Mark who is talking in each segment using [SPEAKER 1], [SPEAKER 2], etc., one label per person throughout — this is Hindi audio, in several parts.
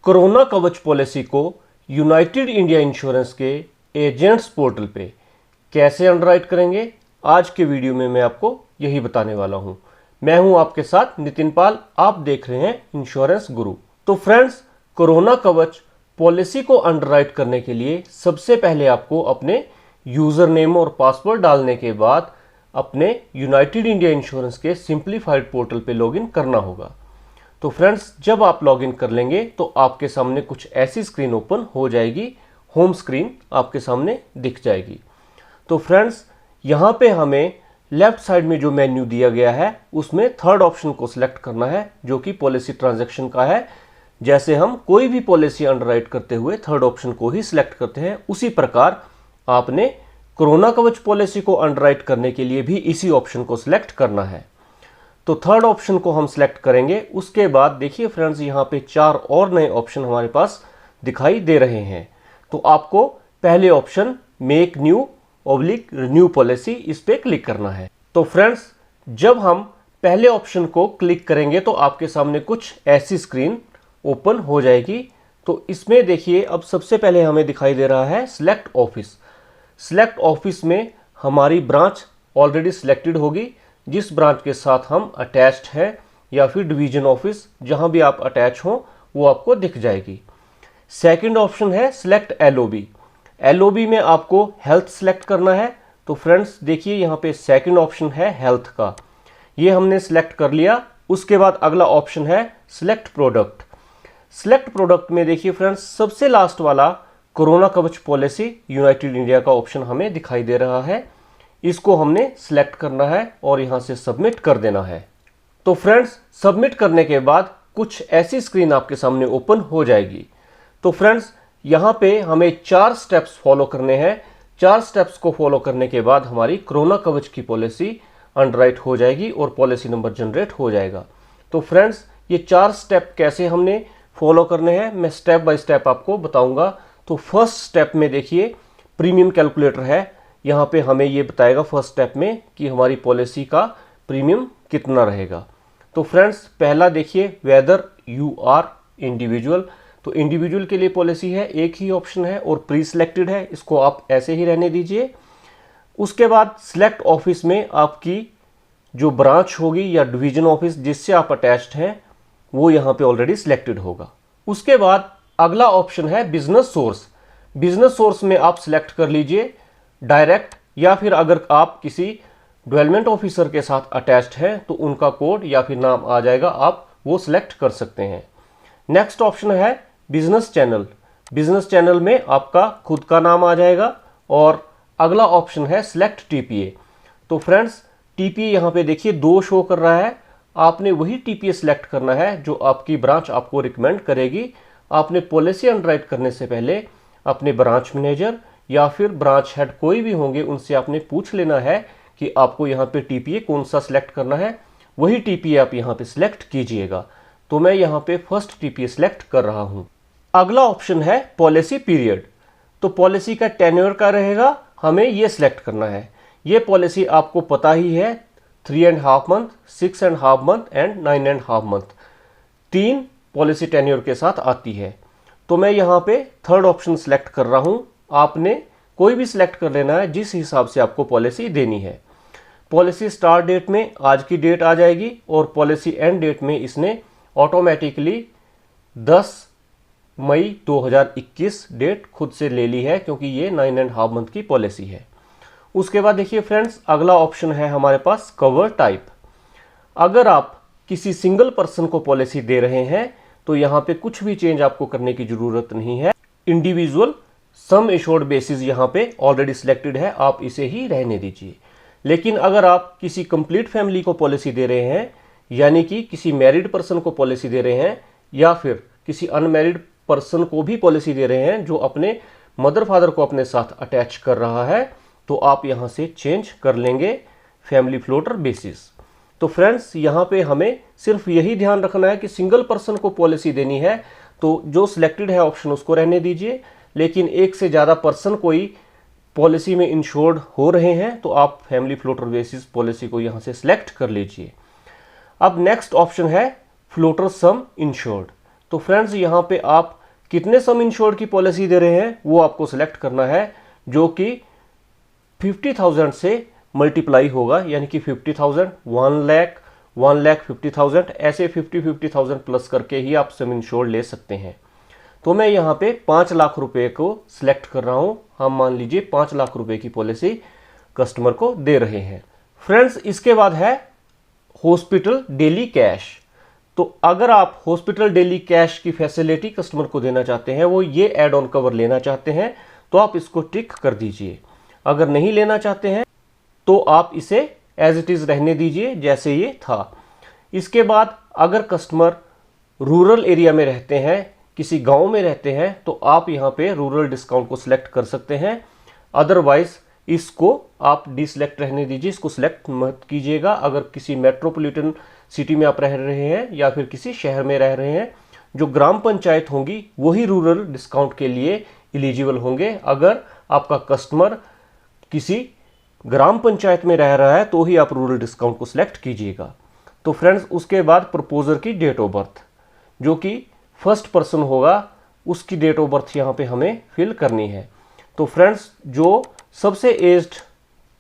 [SPEAKER 1] कोरोना कवच पॉलिसी को यूनाइटेड इंडिया इंश्योरेंस के एजेंट्स पोर्टल पे कैसे अंडरराइट करेंगे, आज के वीडियो में मैं आपको यही बताने वाला हूं। मैं हूं आपके साथ नितिन पाल, आप देख रहे हैं इंश्योरेंस गुरु। तो फ्रेंड्स, कोरोना कवच पॉलिसी को अंडरराइट करने के लिए सबसे पहले आपको अपने यूजर नेम और पासवर्ड डालने के बाद अपने यूनाइटेड इंडिया इंश्योरेंस के सिंप्लीफाइड पोर्टल पे लॉगिन करना होगा। तो फ्रेंड्स, जब आप लॉगिन कर लेंगे तो आपके सामने कुछ ऐसी स्क्रीन ओपन हो जाएगी, होम स्क्रीन आपके सामने दिख जाएगी। तो फ्रेंड्स, यहाँ पे हमें लेफ्ट साइड में जो मेन्यू दिया गया है उसमें थर्ड ऑप्शन को सिलेक्ट करना है, जो कि पॉलिसी ट्रांजैक्शन का है। जैसे हम कोई भी पॉलिसी अंडरराइट करते हुए थर्ड ऑप्शन को ही सिलेक्ट करते हैं, उसी प्रकार आपने कोरोना कवच पॉलिसी को अंडरराइट करने के लिए भी इसी ऑप्शन को सिलेक्ट करना है। तो थर्ड ऑप्शन को हम सिलेक्ट करेंगे। उसके बाद देखिए फ्रेंड्स, यहाँ पे 4 और नए ऑप्शन हमारे पास दिखाई दे रहे हैं। तो आपको पहले option make new / renew policy, इस पे क्लिक करना है। तो फ्रेंड्स, जब हम पहले ऑप्शन को क्लिक करेंगे तो आपके सामने कुछ ऐसी स्क्रीन ओपन हो जाएगी। तो इसमें देखिए, अब सबसे पहले हमें दिखाई दे रहा है सिलेक्ट ऑफिस। सिलेक्ट ऑफिस में हमारी ब्रांच ऑलरेडी सिलेक्टेड होगी, जिस ब्रांच के साथ हम अटैच्ड हैं, या फिर डिवीजन ऑफिस, जहां भी आप अटैच हो वो आपको दिख जाएगी। सेकंड ऑप्शन है सिलेक्ट एलओबी। एलओबी में आपको हेल्थ सिलेक्ट करना है। तो फ्रेंड्स देखिए, यहाँ पे सेकंड ऑप्शन है हेल्थ का, ये हमने सिलेक्ट कर लिया। उसके बाद अगला ऑप्शन है सिलेक्ट प्रोडक्ट। सिलेक्ट प्रोडक्ट में देखिए फ्रेंड्स, सबसे लास्ट वाला कोरोना कवच पॉलिसी यूनाइटेड इंडिया का ऑप्शन हमें दिखाई दे रहा है। इसको हमने सिलेक्ट करना है और यहां से सबमिट कर देना है। तो फ्रेंड्स, सबमिट करने के बाद कुछ ऐसी स्क्रीन आपके सामने ओपन हो जाएगी। तो फ्रेंड्स, यहां पे हमें 4 स्टेप्स फॉलो करने हैं। 4 स्टेप्स को फॉलो करने के बाद हमारी कोरोना कवच की पॉलिसी अंडरराइट हो जाएगी और पॉलिसी नंबर जनरेट हो जाएगा। तो फ्रेंड्स, ये 4 स्टेप कैसे हमने फॉलो करने हैं, मैं स्टेप बाय स्टेप आपको बताऊंगा। तो फर्स्ट स्टेप में देखिए प्रीमियम कैलकुलेटर है। यहाँ पे हमें ये बताएगा फर्स्ट स्टेप में कि हमारी पॉलिसी का प्रीमियम कितना रहेगा। तो फ्रेंड्स, पहला देखिए वेदर यू आर इंडिविजुअल। तो इंडिविजुअल के लिए पॉलिसी है, एक ही ऑप्शन है और प्री सिलेक्टेड है, इसको आप ऐसे ही रहने दीजिए। उसके बाद सिलेक्ट ऑफिस में आपकी जो ब्रांच होगी या डिवीजन ऑफिस जिससे आप अटैच्ड हैं, वो यहाँ पे ऑलरेडी सिलेक्टेड होगा। उसके बाद अगला ऑप्शन है बिजनेस सोर्स। बिजनेस सोर्स में आप सिलेक्ट कर लीजिए डायरेक्ट, या फिर अगर आप किसी डेवलपमेंट ऑफिसर के साथ अटैच्ड हैं तो उनका कोड या फिर नाम आ जाएगा, आप वो सिलेक्ट कर सकते हैं। नेक्स्ट ऑप्शन है बिजनेस चैनल। बिजनेस चैनल में आपका खुद का नाम आ जाएगा। और अगला ऑप्शन है सिलेक्ट टीपीए। तो फ्रेंड्स, टीपीए यहाँ पे देखिए 2 शो कर रहा है। आपने वही टीपीए सिलेक्ट करना है जो आपकी ब्रांच आपको रिकमेंड करेगी। आपने पॉलिसी अंडरराइट करने से पहले अपने ब्रांच मैनेजर या फिर ब्रांच हेड कोई भी होंगे, उनसे आपने पूछ लेना है कि आपको यहाँ पे टीपीए कौन सा सिलेक्ट करना है, वही टीपीए आप यहाँ पे सिलेक्ट कीजिएगा। तो मैं यहाँ पे फर्स्ट टीपीए सिलेक्ट कर रहा हूँ। अगला ऑप्शन है पॉलिसी पीरियड। तो पॉलिसी का टेन्योर का रहेगा, हमें ये सिलेक्ट करना है। ये पॉलिसी आपको पता ही है, 3.5 month, 6.5 month and 9.5 month, 3 policy tenure के साथ आती है। तो मैं यहाँ पे थर्ड ऑप्शन सिलेक्ट कर रहा हूँ। आपने कोई भी सिलेक्ट कर लेना है जिस हिसाब से आपको पॉलिसी देनी है। पॉलिसी स्टार्ट डेट में आज की डेट आ जाएगी और पॉलिसी एंड डेट में इसने ऑटोमेटिकली 10 मई 2021 डेट खुद से ले ली है, क्योंकि ये 9.5 मंथ की पॉलिसी है। उसके बाद देखिए फ्रेंड्स, अगला ऑप्शन है हमारे पास कवर टाइप। अगर आप किसी सिंगल पर्सन को पॉलिसी दे रहे हैं तो यहाँ पे कुछ भी चेंज आपको करने की जरूरत नहीं है। इंडिविजुअल सम एश्योर्ड बेसिस यहाँ पे ऑलरेडी सिलेक्टेड है, आप इसे ही रहने दीजिए। लेकिन अगर आप किसी कंप्लीट फैमिली को पॉलिसी दे रहे हैं, यानी कि किसी मैरिड पर्सन को पॉलिसी दे रहे हैं या फिर किसी अनमैरिड पर्सन को भी पॉलिसी दे रहे हैं जो अपने मदर फादर को अपने साथ अटैच कर रहा है, तो आप यहाँ से चेंज कर लेंगे फैमिली फ्लोटर बेसिस। तो फ्रेंड्स, यहाँ पे हमें सिर्फ यही ध्यान रखना है कि सिंगल पर्सन को पॉलिसी देनी है तो जो सिलेक्टेड है ऑप्शन उसको रहने दीजिए। लेकिन एक से ज़्यादा पर्सन कोई पॉलिसी में इंश्योर्ड हो रहे हैं तो आप फैमिली फ्लोटर बेसिस पॉलिसी को यहाँ से सिलेक्ट कर लीजिए। अब नेक्स्ट ऑप्शन है फ्लोटर सम इंश्योर्ड। तो फ्रेंड्स यहाँ पे आप कितने सम इंश्योर्ड की पॉलिसी दे रहे हैं वो आपको सिलेक्ट करना है, जो कि 50,000 से मल्टीप्लाई होगा, यानी कि 50,000, 1 लाख, 1,50,000, ऐसे 50,000 प्लस करके ही आप सम इंश्योर्ड ले सकते हैं। तो मैं यहाँ पे 5 लाख रुपए को सिलेक्ट कर रहा हूँ। हम मान लीजिए 5 लाख रुपए की पॉलिसी कस्टमर को दे रहे हैं। फ्रेंड्स, इसके बाद है हॉस्पिटल डेली कैश। तो अगर आप हॉस्पिटल डेली कैश की फैसिलिटी कस्टमर को देना चाहते हैं, वो ये एड ऑन कवर लेना चाहते हैं, तो आप इसको टिक कर दीजिए। अगर नहीं लेना चाहते हैं तो आप इसे एज इट इज रहने दीजिए जैसे ये था। इसके बाद अगर कस्टमर रूरल एरिया में रहते हैं, किसी गांव में रहते हैं, तो आप यहाँ पे रूरल डिस्काउंट को सिलेक्ट कर सकते हैं। अदरवाइज इसको आप डिसलेक्ट रहने दीजिए, इसको सिलेक्ट मत कीजिएगा। अगर किसी मेट्रोपॉलिटन सिटी में आप रह रहे हैं या फिर किसी शहर में रह रहे हैं, जो ग्राम पंचायत होंगी वही रूरल डिस्काउंट के लिए एलिजिबल होंगे। अगर आपका कस्टमर किसी ग्राम पंचायत में रह रहा है तो ही आप रूरल डिस्काउंट को सिलेक्ट कीजिएगा। तो फ्रेंड्स, उसके बाद प्रपोजर की डेट ऑफ बर्थ, जो कि फर्स्ट पर्सन होगा, उसकी डेट ऑफ बर्थ यहाँ पे हमें फिल करनी है। तो फ्रेंड्स, जो सबसे एज्ड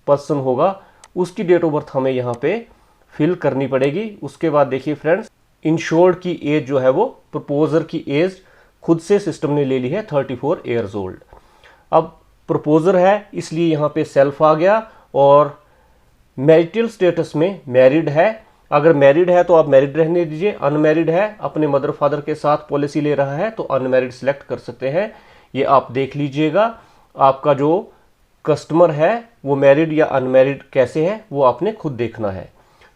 [SPEAKER 1] पर्सन होगा उसकी डेट ऑफ बर्थ हमें यहाँ पे फिल करनी पड़ेगी। उसके बाद देखिए फ्रेंड्स, इंश्योर्ड की एज जो है वो प्रपोजर की एज खुद से सिस्टम ने ले ली है 34 ईयर्स ओल्ड। अब प्रपोजर है इसलिए यहाँ पे सेल्फ आ गया, और मैरिटल स्टेटस में मैरिड है। अगर मैरिड है तो आप मैरिड रहने दीजिए, अनमैरिड है, अपने मदर फादर के साथ पॉलिसी ले रहा है, तो अनमैरिड सिलेक्ट कर सकते हैं। ये आप देख लीजिएगा, आपका जो कस्टमर है वो मैरिड या अनमैरिड कैसे है वो आपने खुद देखना है।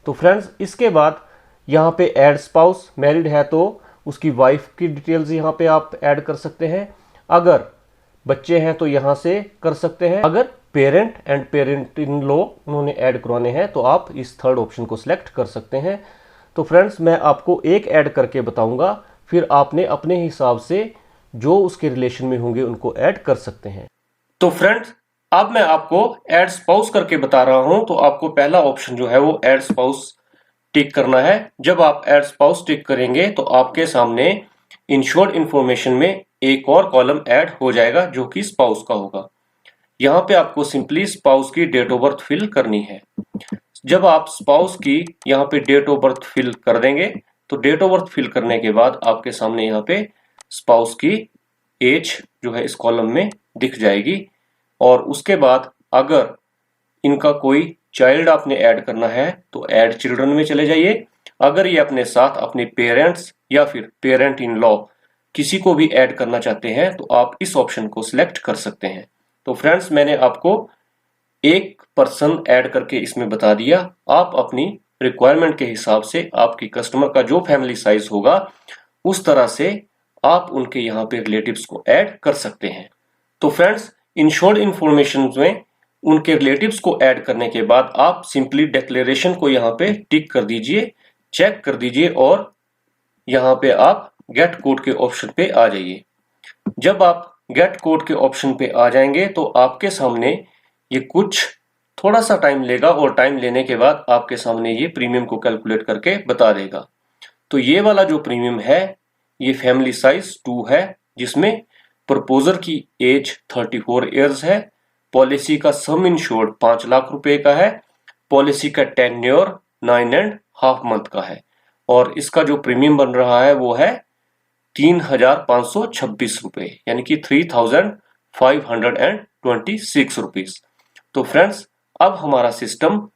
[SPEAKER 1] तो फ्रेंड्स, इसके बाद यहाँ पे ऐड स्पाउस, मैरिड है तो उसकी वाइफ की डिटेल्स यहाँ पे आप ऐड कर सकते हैं। अगर बच्चे हैं तो यहाँ से कर सकते हैं। अगर parent and parent in law उन्होंने ऐड करवाने हैं तो आप इस थर्ड ऑप्शन को सिलेक्ट कर सकते हैं। तो फ्रेंड्स, मैं आपको एक ऐड करके बताऊंगा, फिर आपने अपने हिसाब से जो उसके रिलेशन में होंगे उनको ऐड कर सकते हैं। तो फ्रेंड्स, अब मैं आपको ऐड स्पाउस करके बता रहा हूं। तो आपको पहला ऑप्शन जो है वो ऐड स्पाउस टिक करना है। जब आप ऐड स्पाउस टिक करेंगे तो आपके सामने इंश्योर्ड इंफॉर्मेशन में एक और कॉलम ऐड हो जाएगा जो कि स्पाउस का होगा। यहाँ पे आपको सिंपली स्पाउस की डेट ऑफ बर्थ फिल करनी है। जब आप स्पाउस की यहाँ पे डेट ऑफ बर्थ फिल कर देंगे तो डेट ऑफ बर्थ फिल करने के बाद आपके सामने यहाँ पे स्पाउस की एज जो है इस कॉलम में दिख जाएगी। और उसके बाद अगर इनका कोई चाइल्ड आपने ऐड करना है तो ऐड चिल्ड्रन में चले जाइए। अगर ये अपने साथ अपने पेरेंट्स या फिर पेरेंट इन लॉ किसी को भी ऐड करना चाहते हैं तो आप इस ऑप्शन को सिलेक्ट कर सकते हैं। तो फ्रेंड्स, मैंने आपको एक पर्सन ऐड करके इसमें बता दिया। आप अपनी रिक्वायरमेंट के हिसाब से आपकी कस्टमर का जो फैमिली साइज होगा उस तरह से आप उनके यहाँ पे रिलेटिव्स को ऐड कर सकते हैं। तो फ्रेंड्स, इंश्योर्ड इंफॉर्मेशन में उनके रिलेटिव्स को ऐड करने के बाद आप सिंपली डिक्लेरेशन को यहाँ पे टिक कर दीजिए, चेक कर दीजिए और यहाँ पे आप गेट कोड के ऑप्शन पे आ जाइए। जब आप गेट कोड के ऑप्शन पे आ जाएंगे तो आपके सामने ये कुछ थोड़ा सा टाइम लेगा और टाइम लेने के बाद आपके सामने ये प्रीमियम को कैलकुलेट करके बता देगा। तो ये वाला जो प्रीमियम है ये फैमिली साइज 2 है, जिसमें प्रपोजर की एज 34 ईयर्स है, पॉलिसी का सम इंश्योर्ड 5 लाख रुपए का है, पॉलिसी का टेन्योर 9.5 मंथ का है, और इसका जो प्रीमियम बन रहा है वो है 3,526 रुपए, यानी कि 3,526 रुपीज। तो फ्रेंड्स, अब हमारा सिस्टम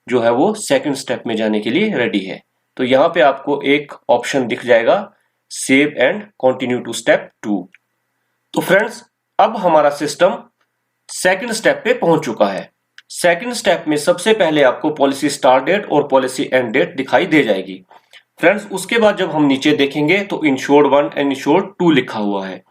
[SPEAKER 1] जो है वो सेकंड स्टेप में जाने के लिए रेडी है। तो यहाँ पे आपको एक ऑप्शन दिख जाएगा, save and continue to step 2। तो फ्रेंड्स, अब हमारा सिस्टम सेकंड स्टेप पे पहुंच चुका है। सेकंड स्टेप में सबसे पहले आपको पॉलिसी स्टार्ट डेट और पॉलिसी एंड डेट दिखाई दे जाएगी। फ्रेंड्स, उसके बाद जब हम नीचे देखेंगे तो इंश्योर्ड 1 एंड इंश्योर्ड 2 लिखा हुआ है।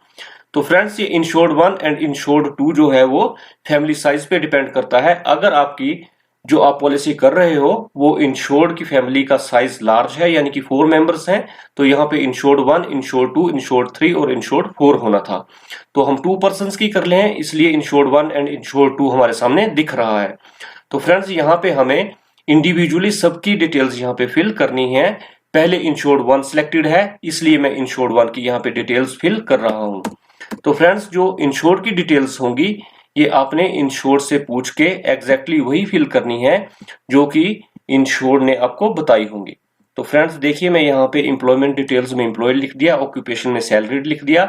[SPEAKER 1] तो फ्रेंड्स, ये इंश्योर्ड 1 एंड इंश्योर्ड 2 जो है वो फैमिली साइज पे डिपेंड करता है। अगर आपकी जो आप पॉलिसी कर रहे हो वो इंश्योर्ड की फैमिली का साइज लार्ज है, यानी कि 4 मेंबर्स हैं, तो यहाँ पे इंश्योर्ड 1, इंश्योर्ड 2, इंश्योर्ड 3 और इंश्योर्ड 4 होना था। तो हम 2 पर्संस की कर ले हैं, इसलिए इंश्योर्ड 1 एंड इंश्योर्ड 2 हमारे सामने दिख रहा है। तो फ्रेंड्स, यहाँ पे हमें इंडिविजुअली सबकी डिटेल्स यहाँ पे फिल करनी है। पहले इंश्योर्ड वन सिलेक्टेड है, इसलिए मैं इंश्योर्ड वन की यहाँ पे डिटेल्स फिल कर रहा हूँ। तो फ्रेंड्स, जो इंश्योर्ड की डिटेल्स होंगी ये आपने इंश्योर्ड से पूछ के एग्जैक्टली वही फिल करनी है जो कि इंश्योर्ड ने आपको बताई होंगी। तो फ्रेंड्स देखिए, मैं यहाँ पे एम्प्लॉयमेंट डिटेल्स में एम्प्लॉयड लिख दिया, ऑक्यूपेशन में सैलरीड लिख दिया,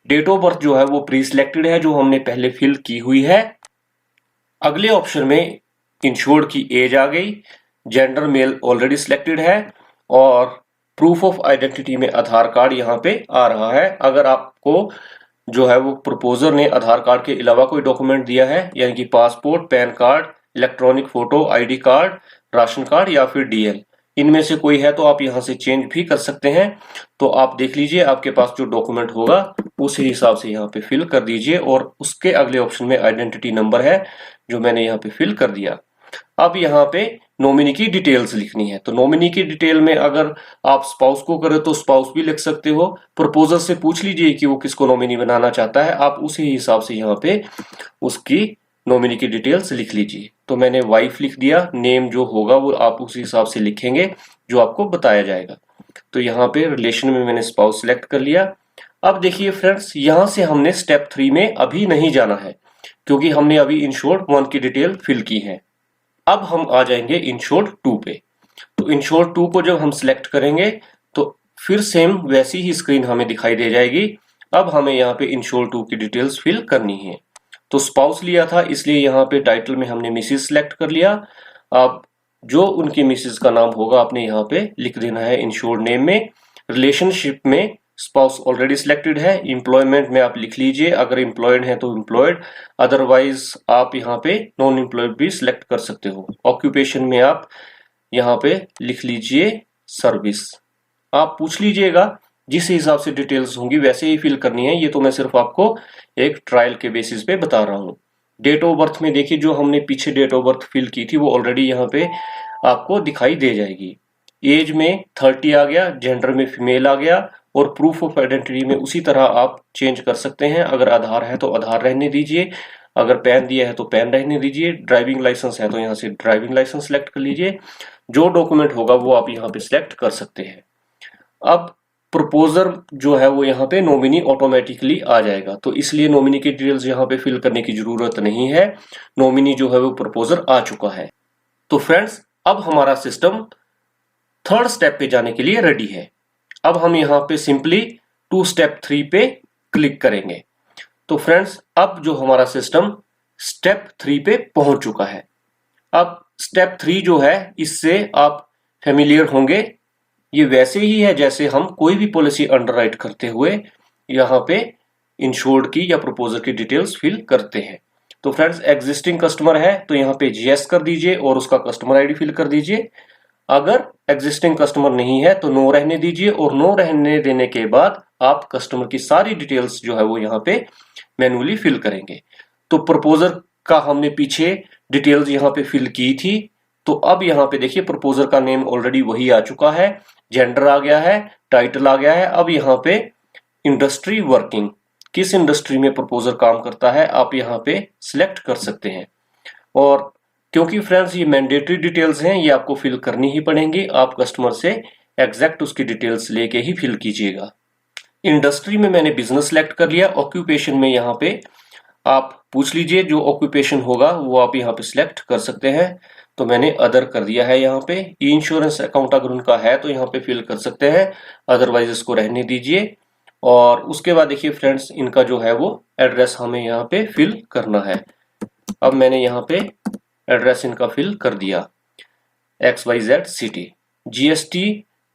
[SPEAKER 1] डेट ऑफ बर्थ जो है वो प्री सिलेक्टेड है जो हमने पहले फिल की हुई है। अगले ऑप्शन में इंश्योर्ड की एज आ गई, जेंडर मेल ऑलरेडी सिलेक्टेड है और प्रूफ ऑफ आइडेंटिटी में आधार कार्ड यहाँ पे आ रहा है। अगर आपको जो है वो प्रपोजर ने आधार कार्ड के अलावा कोई डॉक्यूमेंट दिया है, यानी कि passport, pan card, electronic photo, ID card, ration card या फिर डीएल, इनमें से कोई है तो आप यहाँ से चेंज भी कर सकते हैं। तो आप देख लीजिए आपके पास जो डॉक्यूमेंट होगा उसी हिसाब से यहाँ पे फिल कर दीजिए और उसके अगले ऑप्शन में आइडेंटिटी नंबर है जो मैंने यहाँ पे फिल कर दिया। अब यहाँ पे नॉमिनी की डिटेल्स लिखनी है। तो नॉमिनी की डिटेल में अगर आप स्पाउस को करें तो स्पाउस भी लिख सकते हो। प्रपोजर से पूछ लीजिए कि वो किसको नॉमिनी बनाना चाहता है, आप उसी हिसाब से यहाँ पे उसकी नॉमिनी की डिटेल्स लिख लीजिए। तो मैंने वाइफ लिख दिया, नेम जो होगा वो आप उसी हिसाब से लिखेंगे जो आपको बताया जाएगा। तो यहाँ पे रिलेशन में मैंने स्पाउस सिलेक्ट कर लिया। अब देखिए फ्रेंड्स, यहाँ से हमने स्टेप 3 में अभी नहीं जाना है क्योंकि हमने अभी इंश्योर्ड 1 की डिटेल फिल की है। अब हम आ जाएंगे इंश्योर्ड 2 पे। तो इंश्योर्ड 2 को जब हम सिलेक्ट करेंगे तो फिर सेम वैसी ही स्क्रीन हमें दिखाई दे जाएगी। अब हमें यहाँ पे इंश्योर्ड 2 की डिटेल्स फिल करनी है। तो स्पाउस लिया था इसलिए यहाँ पे टाइटल में हमने मिसिस सिलेक्ट कर लिया। अब जो उनकी मिसिस का नाम होगा आपने यहाँ पे लिख देना है इंश्योर्ड नेम में। रिलेशनशिप में स्पाउस ऑलरेडी सिलेक्टेड है। एम्प्लॉयमेंट में आप लिख लीजिए, अगर एम्प्लॉयड है तो एम्प्लॉयड, अदरवाइज आप यहाँ पे नॉन एम्प्लॉयड भी सिलेक्ट कर सकते हो। ऑक्यूपेशन में आप यहाँ पे लिख लीजिए सर्विस। आप पूछ लीजिएगा, जिस हिसाब से डिटेल्स होंगी वैसे ही फिल करनी है। ये तो मैं सिर्फ आपको एक ट्रायल के बेसिस पे बता रहा हूँ। डेट ऑफ बर्थ में देखिए, जो हमने पीछे डेट ऑफ बर्थ फिल की थी वो ऑलरेडी यहाँ पे आपको दिखाई दे जाएगी। एज में 30 आ गया, जेंडर में फीमेल आ गया और प्रूफ ऑफ आइडेंटिटी में उसी तरह आप चेंज कर सकते हैं। अगर आधार है तो आधार रहने दीजिए, अगर पैन दिया है तो पैन रहने दीजिए, ड्राइविंग लाइसेंस है तो यहाँ से ड्राइविंग लाइसेंस सेलेक्ट कर लीजिए। जो डॉक्यूमेंट होगा वो आप यहाँ पे सिलेक्ट कर सकते हैं। अब प्रपोजर जो है वो यहाँ पे नॉमिनी ऑटोमेटिकली आ जाएगा, तो इसलिए नॉमिनी की डिटेल्स यहाँ पे फिल करने की जरूरत नहीं है। नॉमिनी जो है वो प्रपोजर आ चुका है। तो फ्रेंड्स, अब हमारा सिस्टम थर्ड स्टेप पे जाने के लिए रेडी है। अब हम यहाँ पे सिंपली टू स्टेप 3 पे क्लिक करेंगे। तो फ्रेंड्स, अब जो हमारा सिस्टम स्टेप 3 पे पहुंच चुका है। अब स्टेप 3 जो है इससे आप फेमिलियर होंगे। ये वैसे ही है जैसे हम कोई भी पॉलिसी अंडरराइट करते हुए यहाँ पे इंश्योर्ड की या प्रपोजर की डिटेल्स फिल करते हैं। तो फ्रेंड्स, एग्जिस्टिंग कस्टमर है तो यहाँ पे यस कर दीजिए और उसका कस्टमर आईडी फिल कर दीजिए। अगर एग्जिस्टिंग कस्टमर नहीं है तो नो रहने दीजिए और नो रहने देने के बाद आप कस्टमर की सारी डिटेल्स जो है वो यहाँ पे मैन्युअली फिल करेंगे। तो प्रपोजर का हमने पीछे डिटेल्स यहाँ पे फिल की थी, तो अब यहाँ पे देखिए प्रपोजर का नेम ऑलरेडी वही आ चुका है, जेंडर आ गया है, टाइटल आ गया है। अब यहाँ पे इंडस्ट्री वर्किंग, किस इंडस्ट्री में प्रपोजर काम करता है आप यहाँ पे सिलेक्ट कर सकते हैं। और क्योंकि फ्रेंड्स ये मैंडेटरी डिटेल्स हैं, ये आपको फिल करनी ही पड़ेंगी। आप कस्टमर से एग्जैक्ट उसकी डिटेल्स लेके ही फिल कीजिएगा। इंडस्ट्री में मैंने बिजनेस सेलेक्ट कर लिया। ऑक्यूपेशन में यहाँ पे आप पूछ लीजिए, जो ऑक्यूपेशन होगा वो आप यहाँ पे सिलेक्ट कर सकते हैं। तो मैंने अदर कर दिया है यहाँ पे। ई इंश्योरेंस अकाउंट अगर उनका है तो यहाँ पे फिल कर सकते हैं, अदरवाइज इसको रहने दीजिए। और उसके बाद देखिए फ्रेंड्स, इनका जो है वो एड्रेस हमें यहाँ पे फिल करना है। अब मैंने यहाँ पे एड्रेस इनका फिल कर दिया, XYZ सिटी। GST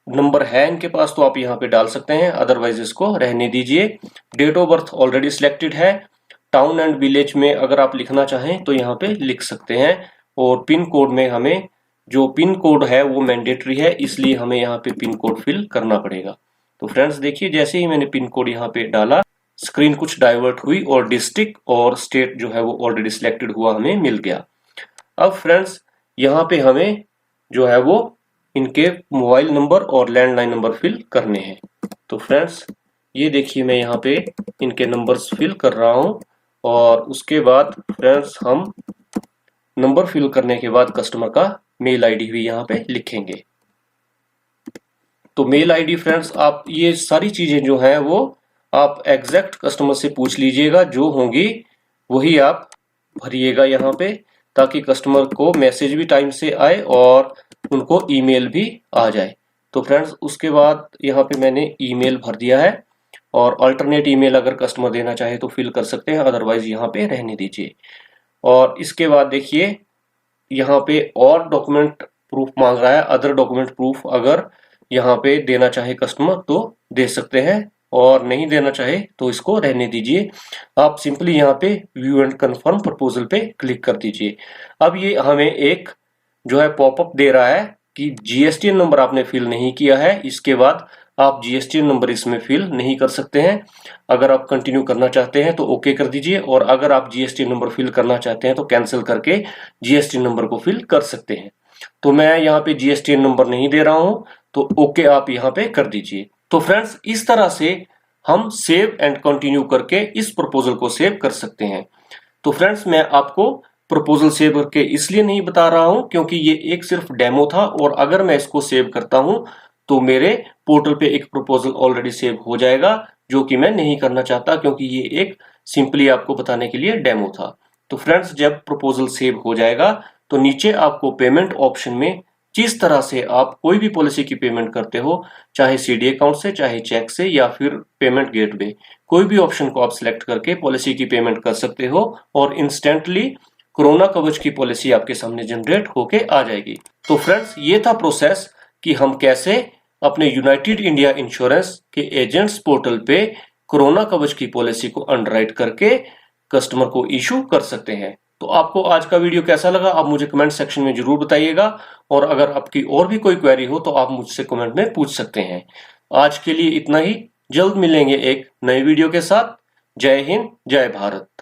[SPEAKER 1] नंबर है इनके पास तो आप यहाँ पे डाल सकते हैं, अदरवाइज इसको रहने दीजिए। Date of birth already selected है। टाउन एंड विलेज में अगर आप लिखना चाहें तो यहाँ पे लिख सकते हैं। और पिन कोड में हमें जो पिन कोड है वो मैंडेटरी है, इसलिए हमें यहाँ पे पिन कोड फिल करना पड़ेगा। तो फ्रेंड्स देखिए, जैसे ही मैंने पिन कोड यहाँ पे डाला स्क्रीन कुछ डाइवर्ट हुई और डिस्ट्रिक्ट और स्टेट जो है वो ऑलरेडी सिलेक्टेड हुआ हमें मिल गया। अब फ्रेंड्स, यहाँ पे हमें जो है वो इनके मोबाइल नंबर और लैंडलाइन नंबर फिल करने हैं। तो फ्रेंड्स ये देखिए, मैं यहाँ पे इनके नंबर्स फिल कर रहा हूँ और उसके बाद फ्रेंड्स हम नंबर फिल करने के बाद कस्टमर का मेल आईडी भी यहाँ पे लिखेंगे। तो मेल आईडी फ्रेंड्स, आप ये सारी चीजें जो हैं वो आप एग्जैक्ट कस्टमर से पूछ लीजिएगा, जो होंगी वही आप भरिएगा यहाँ पे, ताकि कस्टमर को मैसेज भी टाइम से आए और उनको ईमेल भी आ जाए। तो फ्रेंड्स उसके बाद यहाँ पे मैंने ईमेल भर दिया है, और अल्टरनेट ईमेल अगर कस्टमर देना चाहे तो फिल कर सकते हैं, अदरवाइज यहाँ पे रहने दीजिए। और इसके बाद देखिए यहाँ पे और डॉक्यूमेंट प्रूफ मांग रहा है, अदर डॉक्यूमेंट प्रूफ अगर यहाँ पे देना चाहे कस्टमर तो दे सकते हैं, और नहीं देना चाहे तो इसको रहने दीजिए। आप सिंपली यहाँ पे व्यू एंड कंफर्म प्रपोजल पे क्लिक कर दीजिए। अब ये हमें एक जो है पॉपअप दे रहा है कि जीएसटीएन नंबर आपने फिल नहीं किया है, इसके बाद आप जीएसटीएन नंबर इसमें फिल नहीं कर सकते हैं। अगर आप कंटिन्यू करना चाहते हैं तो ओके कर दीजिए, और अगर आप जीएसटीएन नंबर फिल करना चाहते हैं तो कैंसिल करके जीएसटीएन नंबर को फिल कर सकते हैं। तो मैं यहाँ पे जीएसटीएन नंबर नहीं दे रहा हूं, तो ओके आप यहाँ पे कर दीजिए। तो फ्रेंड्स इस तरह से हम सेव एंड कंटिन्यू करके इस प्रपोजल को सेव कर सकते हैं। तो फ्रेंड्स मैं आपको प्रपोजल सेव करके इसलिए नहीं बता रहा हूं क्योंकि ये एक सिर्फ डेमो था, और अगर मैं इसको सेव करता हूं तो मेरे पोर्टल पे एक प्रपोजल ऑलरेडी सेव हो जाएगा, जो कि मैं नहीं करना चाहता, क्योंकि ये एक सिंपली आपको बताने के लिए डेमो था। तो फ्रेंड्स जब प्रपोजल सेव हो जाएगा तो नीचे आपको पेमेंट ऑप्शन में जिस तरह से आप कोई भी पॉलिसी की पेमेंट करते हो, चाहे सीडी अकाउंट से, चाहे चेक से, या फिर पेमेंट गेटवे, कोई भी ऑप्शन को आप सिलेक्ट करके पॉलिसी की पेमेंट कर सकते हो, और इंस्टेंटली कोरोना कवच की पॉलिसी आपके सामने जनरेट होके आ जाएगी। तो फ्रेंड्स ये था प्रोसेस कि हम कैसे अपने यूनाइटेड इंडिया इंश्योरेंस के एजेंट्स पोर्टल पे कोरोना कवच की पॉलिसी को अंडरराइट करके कस्टमर को इशू कर सकते हैं। तो आपको आज का वीडियो कैसा लगा आप मुझे कमेंट सेक्शन में जरूर बताइएगा, और अगर आपकी और भी कोई क्वेरी हो तो आप मुझसे कमेंट में पूछ सकते हैं। आज के लिए इतना ही, जल्द मिलेंगे एक नए वीडियो के साथ। जय हिंद, जय भारत।